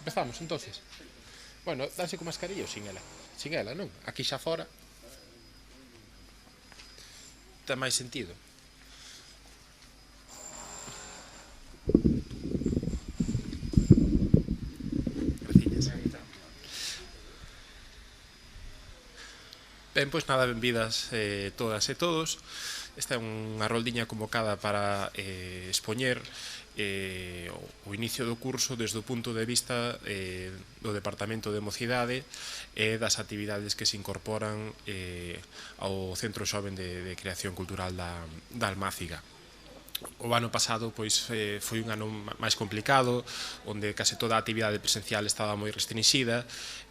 Empezamos, entonces. Bueno, danse con mascarilla ou sin ela? Sin ela, non? Aquí xa fora ten máis sentido. Graciñas. Ben, pois nada, benvidas todas e todos. Esta é unha roldiña convocada para expoñer o inicio do curso desde o punto de vista do Departamento de Mocidade e das actividades que se incorporan ao Centro Xoven de Creación Cultural da Almáciga. O ano pasado pois foi un ano máis complicado, onde case toda a actividade presencial estaba moi restringida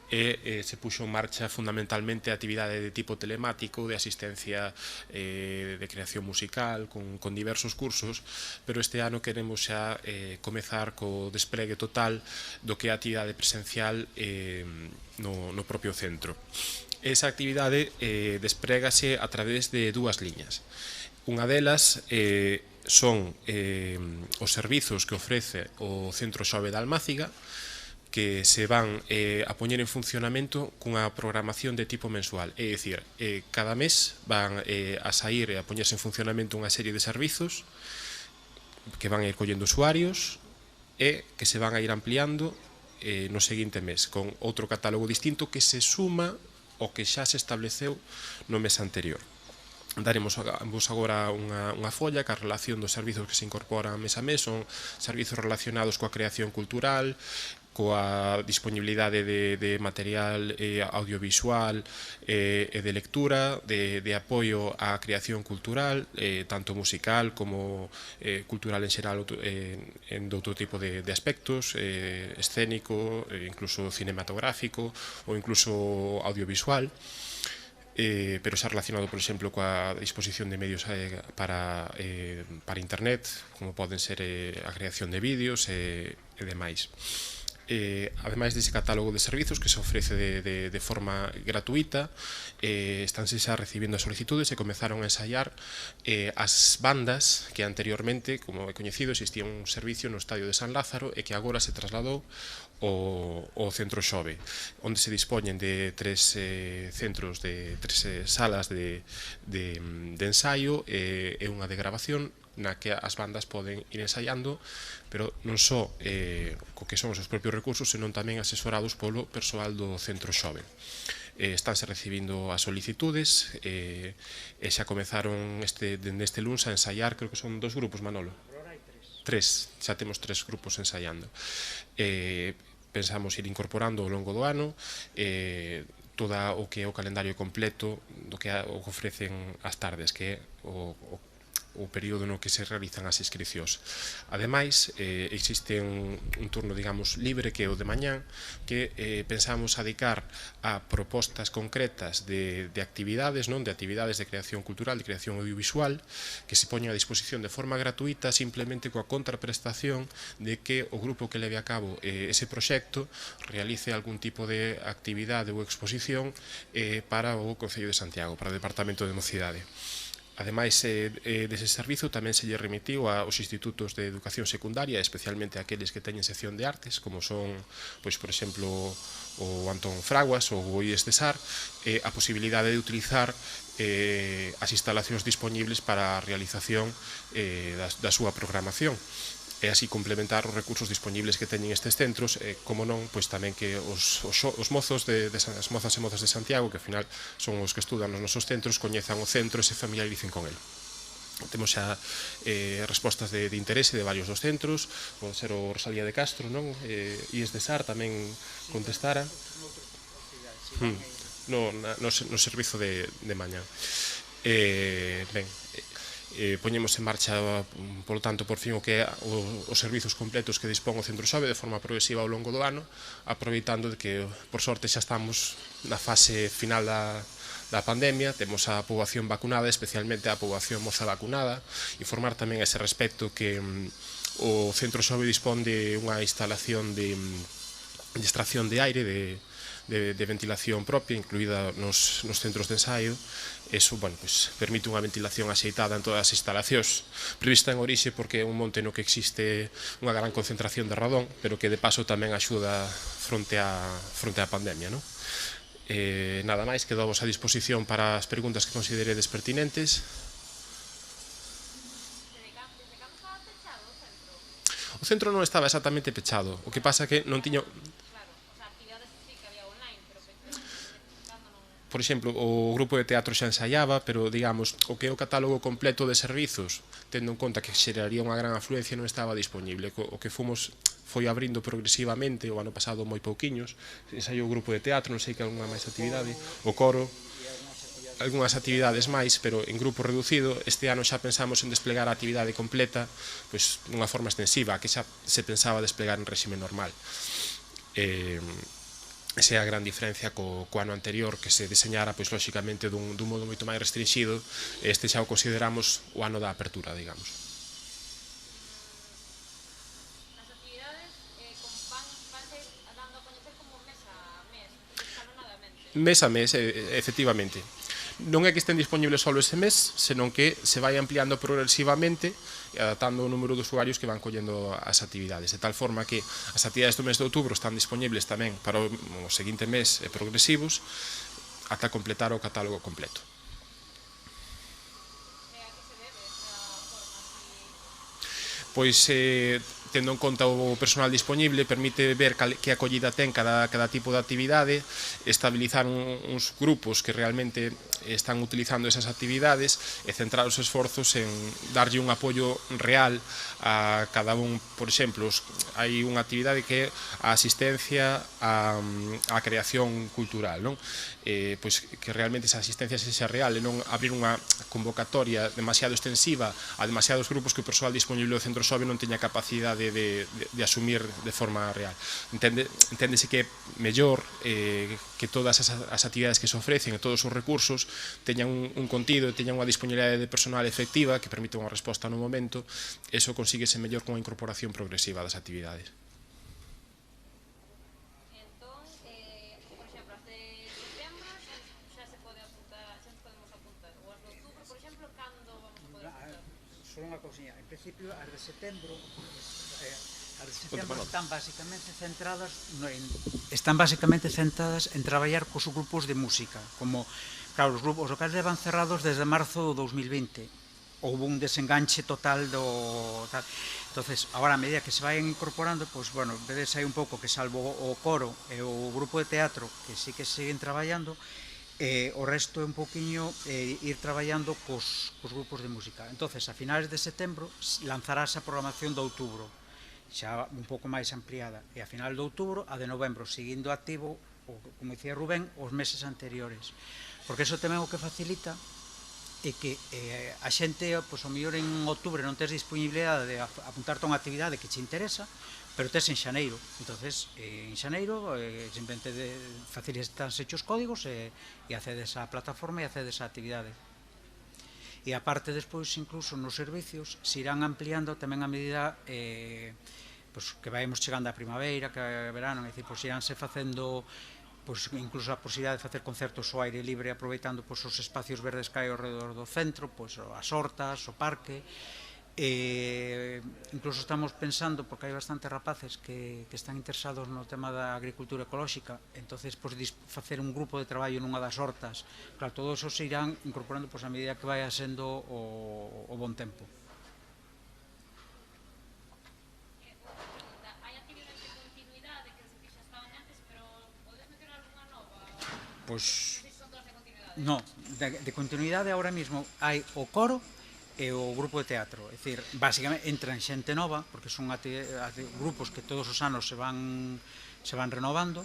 e se puxo en marcha fundamentalmente a actividade de tipo telemático, de asistencia de creación musical, con diversos cursos, pero este ano queremos xa comezar co despregue total do que é a actividade presencial no propio centro. Esa actividade desprégase a través de dúas liñas. Unha delas son os servizos que ofrece o Centro Xove da Almáciga, que se van a poñer en funcionamento cunha programación de tipo mensual. É dicir, cada mes van a sair e a poñerse en funcionamento unha serie de servizos que van a ir collendo usuarios e que se van a ir ampliando no seguinte mes, con outro catálogo distinto que se suma ao que xa se estableceu no mes anterior. Daremos vos agora unha folla que a relación dos servizos que se incorporan mes a mes son servizos relacionados coa creación cultural, coa disponibilidade de material audiovisual e de lectura, de apoio á creación cultural, tanto musical como cultural en xeral en outro tipo de aspectos, escénico, incluso cinematográfico ou incluso audiovisual, pero xa relacionado, por exemplo, coa disposición de medios para internet, como poden ser a creación de vídeos e demais. Ademais dese catálogo de servizos que se ofrece de forma gratuita, estánse xa recibindo as solicitudes e comezaron a ensaiar as bandas que anteriormente, como é coñecido, existía un servicio no Estadio de San Lázaro e que agora se trasladou ao Centro Xove, onde se dispoñen de tres centros, de tres salas de ensaio e unha de grabación na que as bandas poden ir ensaiando, pero non só co que son os seus propios recursos, senón tamén asesorados polo persoal do Centro Xove. Estánse recibindo as solicitudes e xa comezaron neste luns a ensaiar, creo que son 2 grupos, Manolo. Tres, xa temos 3 grupos ensaiando. Pensamos ir incorporando ao longo do ano todo o que é o calendario completo do que ofrecen as tardes, que é o período no que se realizan as inscricións. Ademais, existe un turno, digamos, libre, que é o de mañán, que pensamos adicar a propostas concretas de actividades, non, de actividades de creación cultural, de creación audiovisual, que se poñen a disposición de forma gratuita, simplemente coa contraprestación de que o grupo que leve a cabo ese proxecto realice algún tipo de actividade ou exposición para o Concello de Santiago, para o Departamento de Mocidade. Ademais dese servizo tamén se lle remitiu aos institutos de educación secundaria, especialmente aqueles que teñen sección de artes, como son, pois, por exemplo, o Antón Fraguas ou o IES de Sar, a posibilidade de utilizar as instalacións dispoñibles para a realización da súa programación, e así complementar os recursos dispoñibles que teñen estes centros, como non, pois tamén que os mozos as mozas e mozas de Santiago, que ao final son os que estudan nos nosos centros, coñezan o centro e se familiaricen con el. Temos xa respostas de interese de varios dos centros, pode ser o Rosalía de Castro, non? IES de Sar tamén contestara no servizo de mañá. Ben, poñemos en marcha, polo tanto, por fin o que é os servizos completos que dispón o Centro Xove de forma progresiva ao longo do ano, aproveitando de que, por sorte, xa estamos na fase final da pandemia, temos a poboación vacunada, especialmente a poboación moza vacunada. Informar tamén a ese respecto que o Centro Xove dispón de unha instalación de extracción de aire, de ventilación propia, incluída nos centros de ensaio. Eso, bueno, pues, permite unha ventilación axeitada en todas as instalacións, prevista en orixe porque é un monte no que existe unha gran concentración de radón, pero que de paso tamén axuda fronte á pandemia, non? Nada máis, quedo a vosa disposición para as preguntas que consideredes pertinentes. O centro non estaba exactamente pechado, o que pasa que non tiña... Por exemplo, o grupo de teatro xa ensaiaba, pero, digamos, o que é o catálogo completo de servizos, tendo en conta que xeraría unha gran afluencia, non estaba disponible. O que fomos foi abrindo progresivamente, o ano pasado moi pouquiños, ensaiou o grupo de teatro, non sei que algunha máis actividade, o coro, algunhas actividades máis, pero en grupo reducido. Este ano xa pensamos en desplegar a actividade completa, pois, dunha forma extensiva, que xa se pensaba desplegar en réxime normal. Esa é a gran diferencia co ano anterior, que se deseñara, pois, lóxicamente, dun modo moito máis restringido. Este xa o consideramos o ano da apertura, digamos. As actividades vanse dando a coñecer como mes a mes, escalonadamente. Mes a mes, efectivamente. Non é que estén disponibles só ese mes, senón que se vai ampliando progresivamente e adaptando o número de usuarios que van collendo as actividades, de tal forma que as actividades do mes de outubro están disponibles tamén para o seguinte mes progresivos ata completar o catálogo completo. E a que se debe esa forma así? Pois, tendo en conta o personal disponible, permite ver que acollida ten cada tipo de actividade, estabilizar uns grupos que realmente están utilizando esas actividades e centrar os esforzos en darlle un apoio real a cada un. Por exemplo, hai unha actividade que é a asistencia á creación cultural, non? Pois que realmente esa asistencia sexa real e non abrir unha convocatoria demasiado extensiva a demasiados grupos que o persoal disponible do centro SOBE non teña capacidade de asumir de forma real. Enténdese que é mellor que todas as actividades que se ofrecen e todos os recursos teñan un contido e teñan unha disponibilidade de personal efectiva que permita unha resposta no momento. Eso consíguese mellor con a incorporación progresiva das actividades. Entón, por exemplo, as de setembro xa se pode apuntar, xa nos podemos apuntar. Ou as de outubro, por exemplo, cando vamos a poder apuntar? Só unha cousinha, en principio as de setembro están basicamente centradas en traballar cos grupos de música, como, claro, os locales levan cerrados desde marzo do 2020. Houve un desenganche total do tal. Entonces, agora a medida que se vayan incorporando, pois, bueno, vedes aí un pouco que salvo o coro e o grupo de teatro que sí que siguen traballando, o resto é un poquinho ir traballando cos grupos de música. Entonces, a finales de setembro lanzarás a programación de outubro, xa un pouco máis ampliada, e a final de outubro a de novembro, seguindo activo, como dicía Rubén, os meses anteriores, porque eso tamén o que facilita é que a xente, pois, ao mellor en outubro non tes disponibilidade de apuntarte a unha actividade que te interesa, pero tes en xaneiro. Entonces, en xaneiro simplemente facilitas os códigos e accedes á plataforma e accedes á actividade. E aparte, despois, incluso nos servicios, se irán ampliando tamén a medida que vayamos chegando a primavera, que a verano, é dicir, iránse facendo incluso a posibilidade de facer concertos ao aire libre, aproveitando os espacios verdes que hai ao redor do centro, as hortas, o parque. Incluso estamos pensando, porque hai bastantes rapaces que están interesados no tema da agricultura ecolóxica, entonces facer un grupo de traballo nunha das hortas. Claro, todos esos se irán incorporando a medida que vaya sendo o bon tempo. Hai actividades de continuidade que xa estaban antes, pero podes meter algunha nova? Pois, Son todas de continuidade? non, de continuidade ahora mesmo hai o coro e o grupo de teatro, é dicir, basicamente entran xente nova, porque son grupos que todos os anos se van renovando,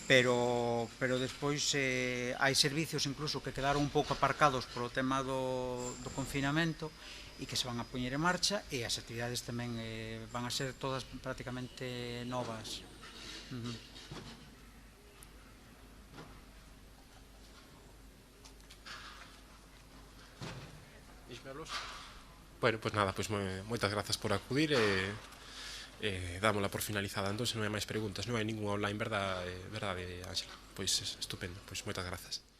pero despois hai servicios incluso que quedaron un pouco aparcados polo tema do confinamento e que se van a poñer en marcha, e as actividades tamén van a ser todas prácticamente novas. Bueno, pois nada, pois moitas grazas por acudir e dámola por finalizada. Entón, se non hai máis preguntas, non hai ninguna online, verdade, Ángela? Pois estupendo, pois moitas grazas.